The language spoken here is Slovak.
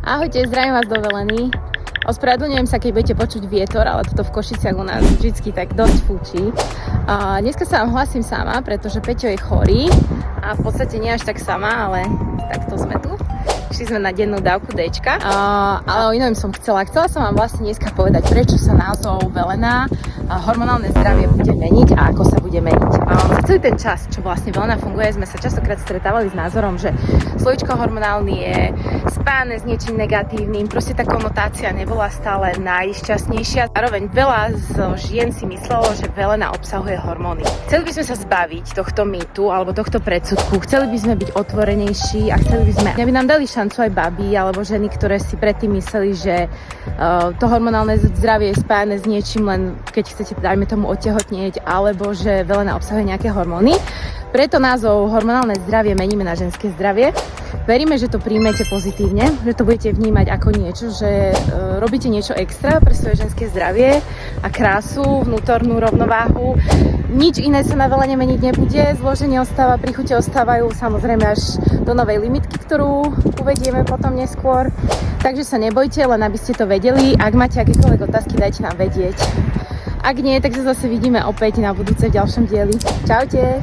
Ahojte, zdravím vás do Veleny. Ospravedlňujem sa, keď budete počuť vietor, ale toto v Košiciach u nás vždycky tak dosť fúči. Dneska sa vám hlasím sama, pretože Peťo je chorý a v podstate nie až tak sama, ale takto sme tu. Išli sme na dennú dávku Dčka, ale o inom som chcela. Chcela som vám vlastne dneska povedať, prečo sa názov Velena hormonálne zdravie bude meniť a ako sa bude meniť. Za celý ten čas, čo vlastne Velena funguje, sme sa častokrát stretávali s názorom, že slovíčko hormonálny je spájane s niečím negatívnym, proste tá konotácia nebola stále najšťastnejšia. Zároveň veľa žien si myslelo, že Velena obsahuje hormóny. Chceli by sme sa zbaviť tohto mýtu alebo tohto predsudku, chceli by sme byť otvorenejší a chceli by sme, aby nám dali šancu aj baby alebo ženy, ktoré si predtým mysleli, že to hormonálne zdravie je spájane s niečím, len keď chcete, dajme tomu, otehotnieť, alebo že Velena obsahuje nejaké hormóny. Preto názov hormonálne zdravie meníme na ženské zdravie. Veríme, že to príjmete pozitívne, že to budete vnímať ako niečo, že robíte niečo extra pre svoje ženské zdravie a krásu, vnútornú rovnováhu. Nič iné sa na Velene meniť nebude, zloženie ostáva, príchute ostávajú samozrejme až do novej limitky, ktorú uvedieme potom neskôr. Takže sa nebojte, len aby ste to vedeli. Ak máte akékoľvek otázky, dajte nám vedieť. Ak nie, tak sa zase vidíme opäť na budúce v ďalšom dieli. Čaute!